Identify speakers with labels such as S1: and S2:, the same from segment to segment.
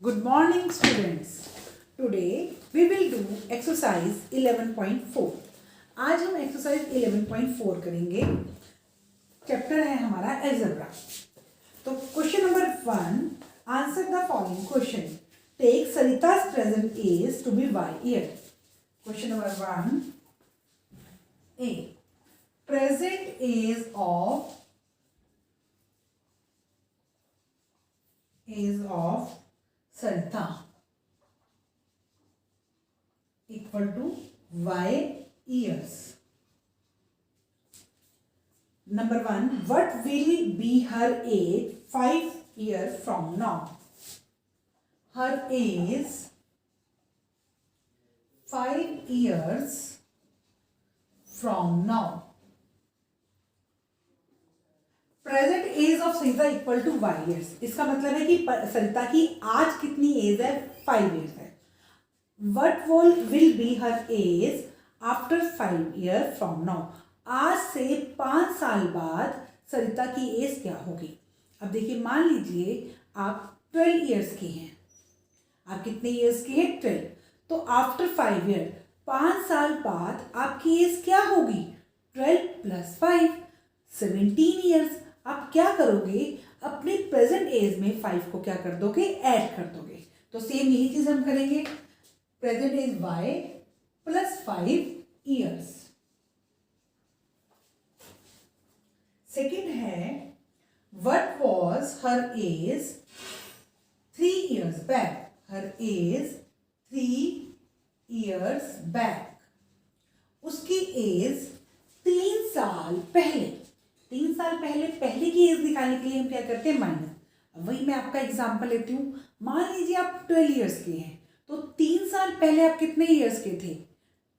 S1: Good morning students. Today we will do exercise 11.4. आज हम exercise 11.4 करेंगे. चैप्टर है हमारा algebra. तो question number 1, answer the following question. Take Sarita's present age to be y year. Question number 1 A. Present age of Sarita equal to y years. Number 1, what will be her age 5 years from now? Her age 5 years from now. Present age of Sarita equal to Y years. इसका मतलब है कि सरिता की आज कितनी as है? 5 years है. What will be her age after 5 year from now. आज से 5 साल बाद सरिता की एज क्या होगी? अब देखिए, मान लीजिए आप 12 ईयर्स के हैं. आप कितने ईयर्स के हैं? 12. तो आफ्टर 5 ईयर, 5 साल बाद आपकी एज क्या होगी? 12 + 5 17 ईयर्स. आप क्या करोगे? अपने प्रेजेंट एज में 5 को क्या कर दोगे? ऐड कर दोगे. तो सेम यही चीज हम करेंगे. Present age y + 5 years. Second है, what was her age 3 years back. Her age 3 years back. उसकी एज 3 साल पहले. 3 साल पहले की एज निकालने के लिए हम क्या करते हैं? माइनस. वही मैं आपका एग्जांपल लेती हूँ. मान लीजिए आप 12 ईयर्स के हैं, तो 3 साल पहले आप कितने ईयर्स के थे?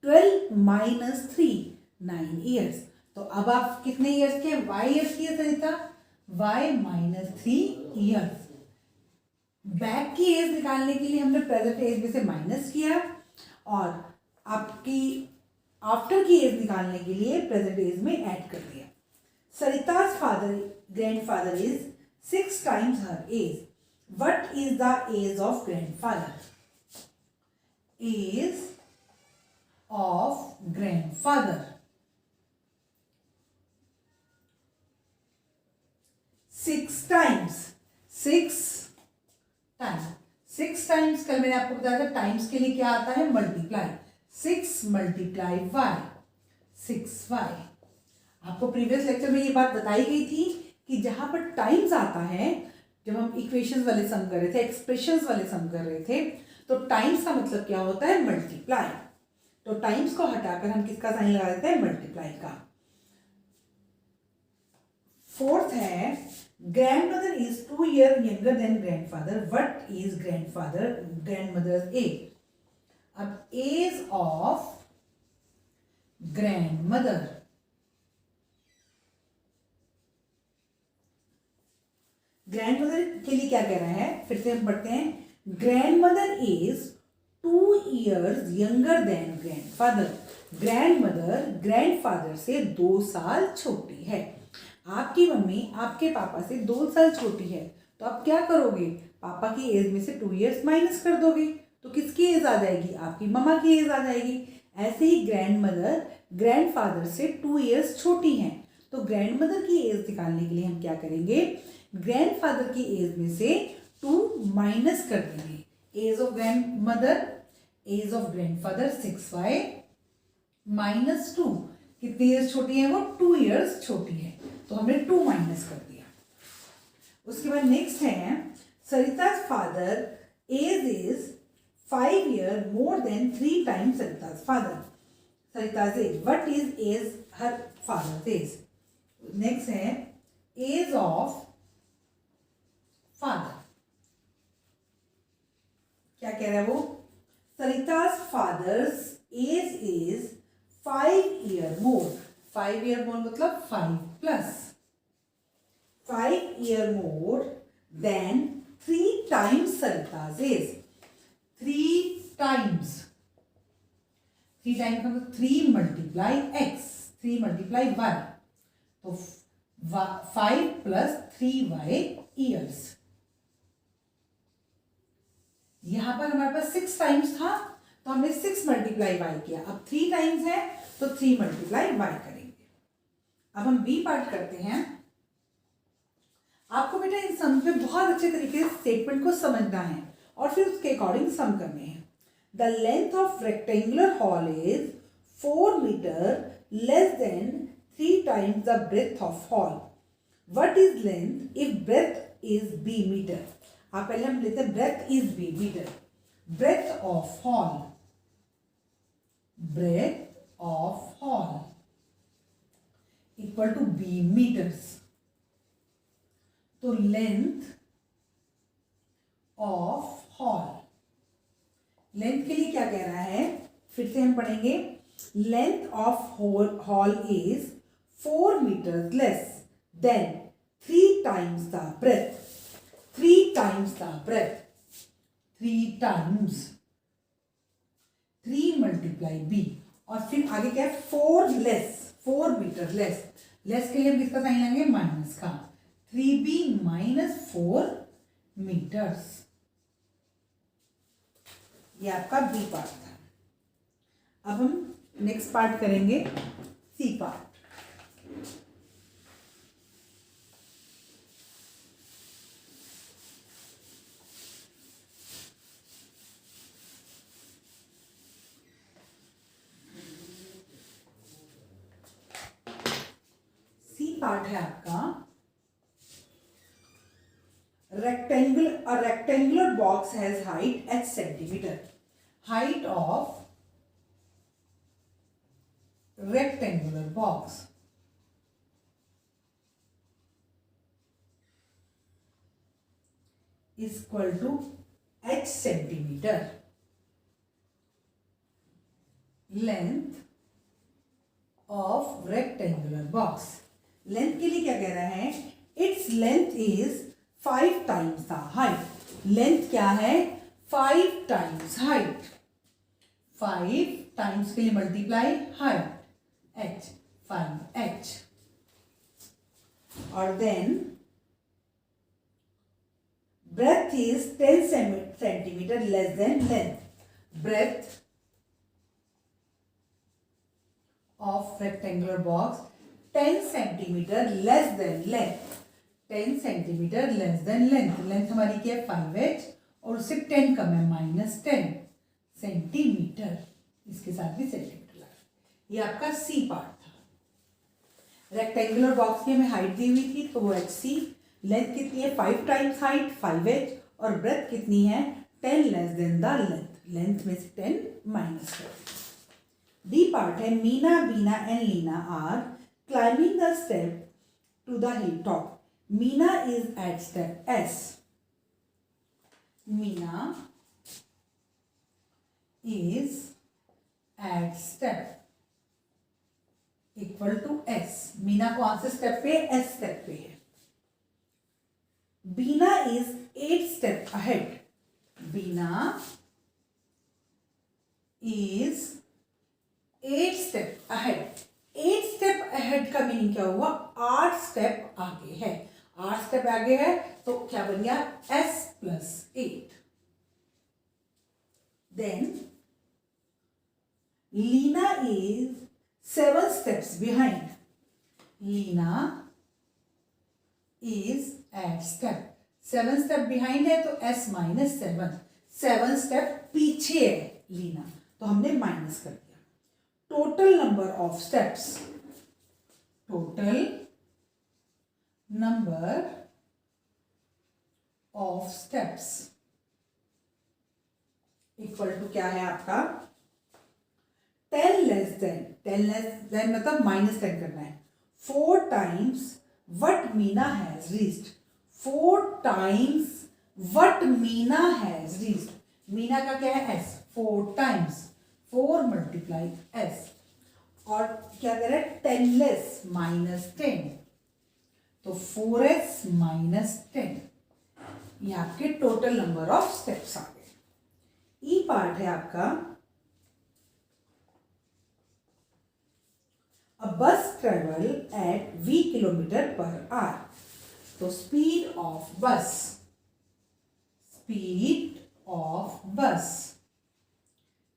S1: 12 - 3 9 ईयर्स. तो अब आप कितने ईयर्स के? y ईयर्स की है सरिता. y - 3 years. बैक की एज निकालने के लिए हमने प्रेजेंट एज में से माइनस किया, और आपकी आफ्टर की एज निकालने के लिए प्रेजेंट एज में ऐड कर दिया. Sarita's grandfather is 6 times her age. What is the age of grandfather? Age of grandfather. 6 times. 6 times. 6 times कल मैंने आपको बताया था, टाइम्स के लिए क्या आता है? मल्टीप्लाई. 6 × y 6y. आपको प्रीवियस लेक्चर में ये बात बताई गई थी कि जहां पर टाइम्स आता है, जब हम इक्वेशंस वाले सम कर रहे थे, एक्सप्रेशंस वाले सम कर रहे थे, तो टाइम्स का मतलब क्या होता है? मल्टीप्लाई. तो टाइम्स को हटाकर हम किसका साइन लगा देते हैं? मल्टीप्लाई का. फोर्थ है, grandmother is 2 year younger than grandfather. What is grandmother's age? अब एज ऑफ ग्रैंडमदर. ग्रैंडमदर के लिए क्या कह रहा है? फिर से हम पढ़ते हैं. Grandmother is 2 years younger than grandfather. Grandmother grandfather से 2 साल छोटी है. आपकी मम्मी आपके पापा से 2 साल छोटी है, तो आप क्या करोगे? पापा की एज में से 2 ईयर्स माइनस कर दोगे, तो किसकी एज आ जाएगी? आपकी मम्मा की एज आ जाएगी. ऐसे ही ग्रैंडमदर ग्रैंडफादर से 2 ईयर्स छोटी हैं, तो ग्रैंडमदर की एज निकालने के लिए हम क्या करेंगे? ग्रैंडफादर की एज में से 2 माइनस कर देंगे. Age of grandmother, age of grandfather 6y - 2. कितनी ईयर्स छोटी है? वो 2 ईयर्स छोटी है, तो हमने 2 माइनस कर दिया. उसके बाद नेक्स्ट है, Sarita's father age is 5 year more than 3 times Sarita's father. Sarita's age. What is age her father age? Next है, एज ऑफ फादर. क्या कह रहा है वो? Sarita's father's age is 5 year more. 5 year more मतलब 5 + 5 year more than 3 times Sarita's age. 3 times. 3 times का मतलब 3 × x, 3 × y. तो 5 + 3y ईयर्स. यहाँ पर हमारे पास 6 टाइम्स था तो हमने 6 मल्टीप्लाई वाई किया, अब 3 टाइम्स है तो 3 मल्टीप्लाई वाई करेंगे। अब हम बी पार्ट करते हैं। आपको बेटा इन सम पे बहुत अच्छे तरीके से स्टेटमेंट को समझना है और फिर उसके अकॉर्डिंग सम करने हैं। The length of rectangular hall is 4 metre less than 3 times the breadth of hall. What is length if breadth is B metre? आप पहले हम लेते हैं breadth is B metre. Breadth of hall, breadth of hall equal to B metres. तो length of hall, length के लिए क्या कह रहा है, फिर से हम पढ़ेंगे। Length of hall is 4 metre less than 3 times the breadth. 3 times the breadth, 3 times 3 multiply B, और फिर आगे क्या है 4 लेस, 4 मीटर लेस। लेस के लिए हम किसका साइन लेंगे, माइनस का। 3b minus 4 metres. ये आपका बी पार्ट था। अब हम नेक्स्ट पार्ट करेंगे, सी पार्ट। सी पार्ट है आपका a rectangular box has height h centimeter. Height of rectangular box is equal to h centimeter. Length of rectangular box. Length के लिए क्या कह रहा है, its length is 5 times the height. Length क्या है, 5 टाइम्स हाइट। 5 टाइम्स के लिए मल्टीप्लाई हाइट, h, 5h। और then breadth is 10 centimetre less than length. Breadth of rectangular box 10 centimetre less than length. 10 centimetre less than length. Length हमारी क्या है 5h और उससे 10 कम है -10 सेंटीमीटर। इसके साथ भी सेंटीमीटर लगा। ये आपका सी पार्ट था। रेक्टेंगुलर बॉक्स की हमें हाइट दी हुई थी तो वो hc। लेंथ कितनी है 5 टाइम्स हाइट 5h, और ब्रेथ कितनी है 10 less than the length. Length में से 10 माइनस कर। डी पार्ट है Meena, Beena and Leena are climbing the step to the hill top. Meena is at step S. Meena is at step equal to S. Meena कौन से step पे, S step पे है। Beena is 8 step ahead. Beena is 8 step ahead. 8 step ahead का meaning क्या हुआ, 8 step आगे है। 8 स्टेप आगे है तो क्या बन गया s plus 8। Then Leena is 7 steps behind. Leena is eight step 7 step behind है तो s माइनस 7। 7 स्टेप पीछे है लीना तो हमने माइनस कर दिया। Total number of steps, total number of steps equal to क्या है आपका 10 लेस देन। 10 लेस देन मतलब -10 करना है। 4 times what Meena has reached. 4 times what Meena has reached. Meena का क्या है s, 4 टाइम्स 4 मल्टीप्लाई s, और क्या कह रहा है 10 लेस -10 तो 4s माइनस 10। ये आपके टोटल नंबर ऑफ स्टेप्स आ गए। ई पार्ट है आपका a bus travel at v kilometre per hour. तो speed of bus, speed of bus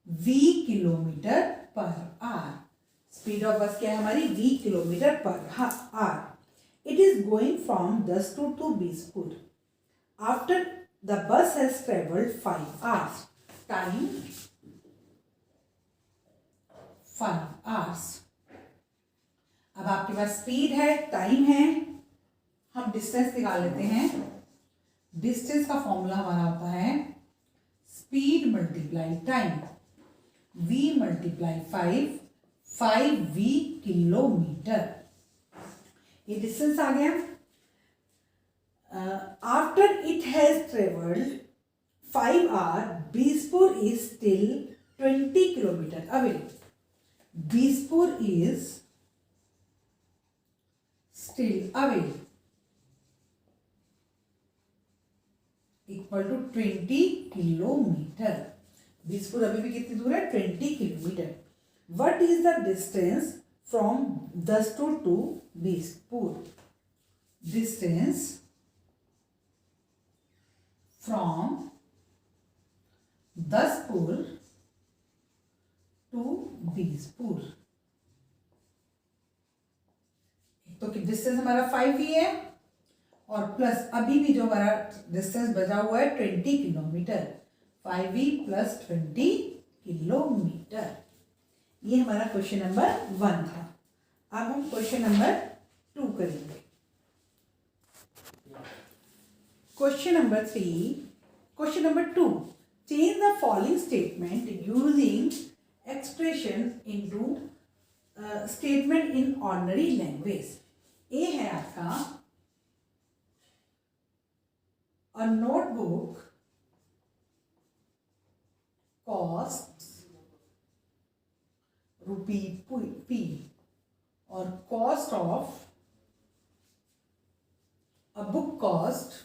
S1: v kilometre per hour. Speed of bus क्या है हमारी? v kilometre per hour. It is going from Dastur to Bispur. After the bus has travelled 5 hours। Time 5 hours। अब आपके पास speed है, time है, हम distance निकाल लेते हैं। डिस्टेंस का फॉर्मूला हमारा होता है speed multiply time, v multiply 5v kilometre. ये डिस्टेंस आ गया। After it has travelled 5 hours, Bispur is still 20 kilometre away. Bispur is still away equal to 20 kilometre. Bispur अभी भी कितनी दूर है? 20 kilometre. What is the distance from Dastur to Bispur? Distance from Dastur to Bispur. तो distance हमारा 5 ही है और प्लस अभी भी जो हमारा डिस्टेंस बचा हुआ है 20 किलोमीटर। 5v plus 20 kilometre. ये हमारा क्वेश्चन नंबर 1 था। अब हम क्वेश्चन नंबर 2 करेंगे। Question number 3, question number 2, change the following statement using expression into statement in ordinary language. A है आपका अ नोटबुक कॉस्ट ₹P और cost of a book cost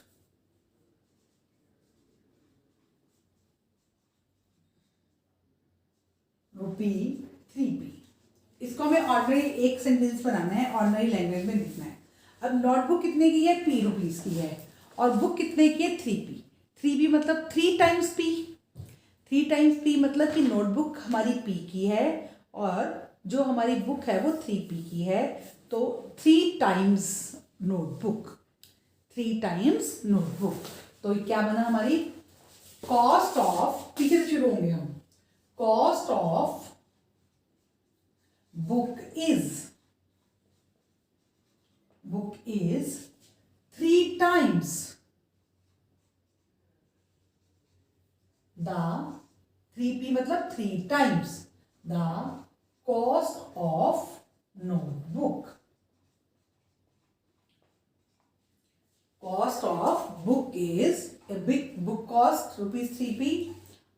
S1: ₹3P। इसको हमें ऑर्डिनरी एक सेंटेंस बनाना है, ऑर्डिनरी लैंग्वेज में लिखना है। अब नोटबुक कितने की है? ₹P की है और बुक कितने की है? 3P। 3P मतलब 3 टाइम्स P। 3 टाइम्स P मतलब कि नोटबुक हमारी P की है और जो हमारी बुक है वो 3P की है। तो 3 टाइम्स नोटबुक, 3 टाइम्स नोटबुक। तो क्या बना हमारी? कॉस्ट ऑफ, पीछे से शुरू होंगे हम। Cost of book is 3 times the 3P मतलब 3 times the cost of notebook। cost of book is a big book cost ₹3P।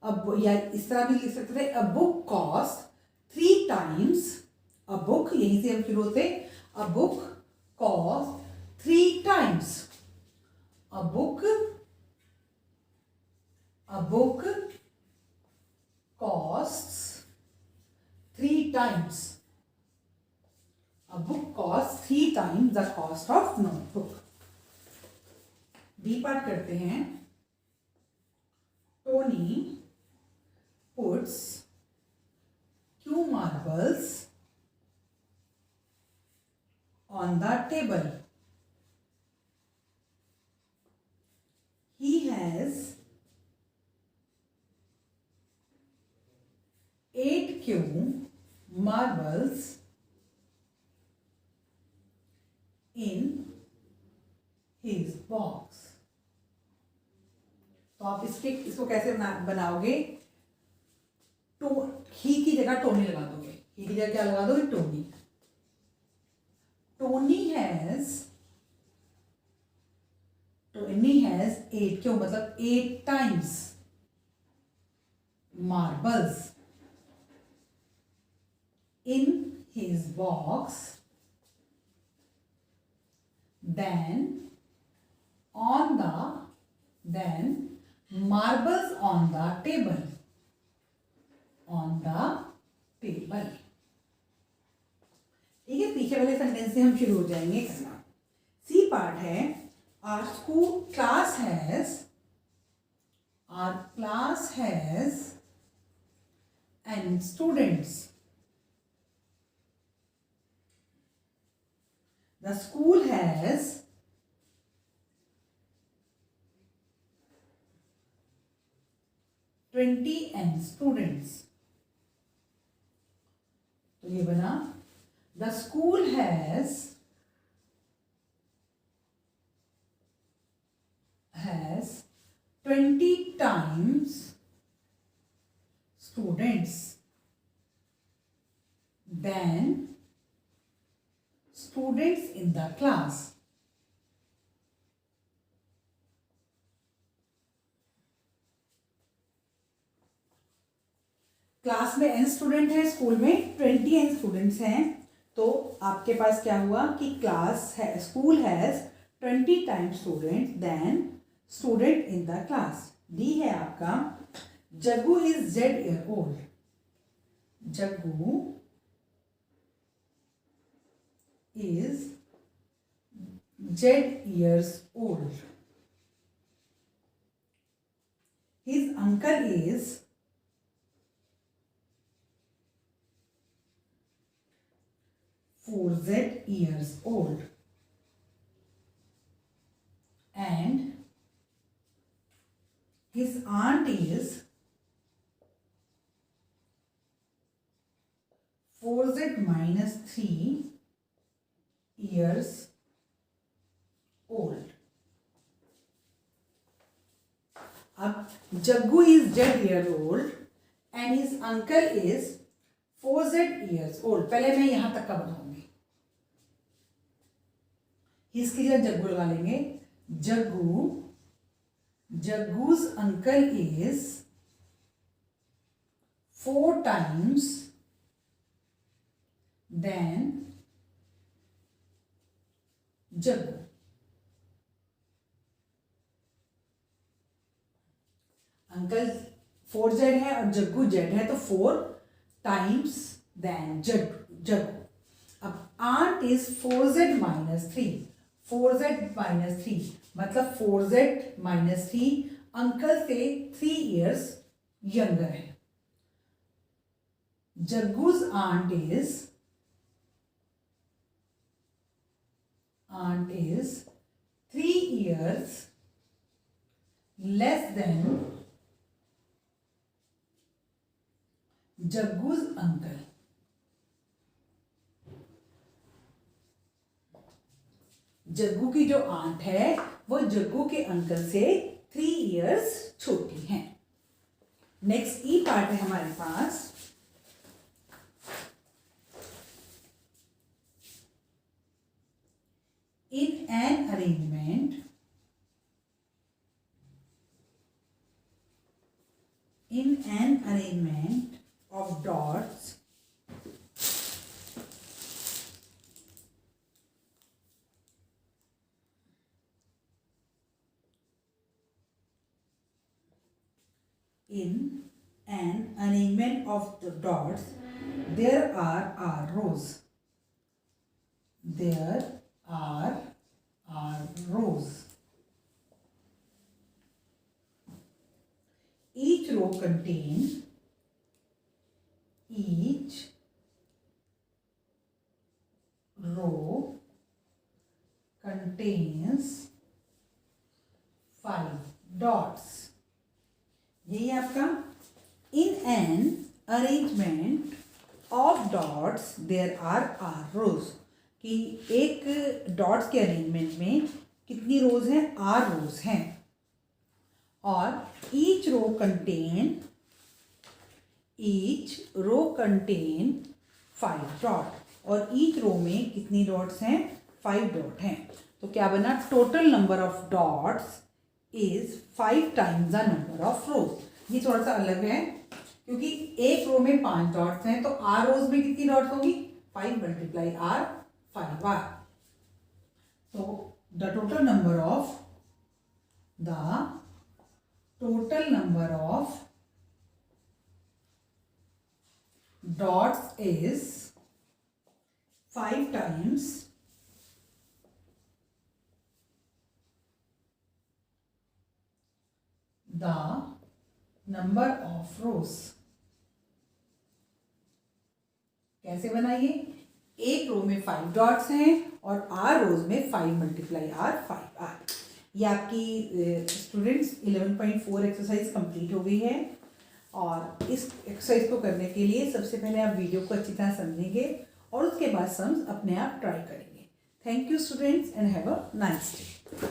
S1: अब या इस तरह भी लिख सकते थे, a book cost 3 times a book, यहीं से हम शुरू होते। a book cost 3 times, a book costs 3 times, a book costs 3 times the cost of notebook। B part करते हैं। Tony puts 2 marbles on the table। He has 8 marbles in his box। तो आप इसको कैसे बनाओगे? ही की जगह टोनी लगा दोगे। ही की जगह क्या लगा दोगे? टोनी। टोनी हैज 8, क्यों? मतलब 8 times marbles in his box than marbles on the table. ठीक है, पीछे वाले सेंटेंस से हम शुरू हो जाएंगे करना। सी पार्ट है, our class has has n students. The school has 20 n students. तो ये बना the school has 20 times students than students in the class. Class में n स्टूडेंट है, स्कूल में 20 n स्टूडेंट्स हैं. तो आपके पास क्या हुआ कि क्लास है, school has 20 times student than student in the class. D है आपका Jaggu is Z year old. Jaggu is Z years old. His uncle is 4Z years old. And his aunt is 4Z minus 3 years old. अब Jaggu is Z year old and his uncle is 4Z years old. पहले मैं यहां तक का बनाऊंगी. इसके लिए जग्गू लगा लेंगे. जग्गू's uncle is 4 times than Jaggu. Uncle 4Z है और जग्गू Z है, तो 4 टाइम्स देन जग्गू. अब aunt is 4Z minus 3. 4Z minus 3 मतलब 4Z minus 3 अंकल से 3 years यंगर है. जग्गू's aunt is 3 years less than जग्गू's uncle. Jaggu की जो आंट है वो जग्गू के अंकल से 3 years छोटी है. नेक्स्ट ई पार्ट है हमारे पास. In an arrangement of dots, in an arrangement of the dots, there are R rows. There are R rows. Each row contains 5 dots. यही आपका in an arrangement of dots there are R rows. कि एक dots के arrangement में कितनी रोज हैं? R रोज हैं. और each row contain 5 डॉट. और each रो में कितनी डॉट्स हैं? 5 डॉट हैं. तो क्या बना? Total number of dots is 5 times the number of रोज. ये थोड़ा सा अलग है क्योंकि एक रो में 5 डॉट्स हैं, तो R रोज में कितनी डॉट्स होंगी? 5 multiply R 5 R. So the total number of dots is 5 times the number of रोज। कैसे बनाइए, एक रो में 5 डॉट्स हैं और r रोज में 5 मल्टीप्लाई r 5r। ये आपकी स्टूडेंट्स 11.4 एक्सरसाइज कंप्लीट हो गई है। और इस एक्सरसाइज को करने के लिए सबसे पहले आप वीडियो को अच्छी तरह समझेंगे और उसके बाद सम्स अपने आप ट्राई करेंगे। Thank you students and have a nice day.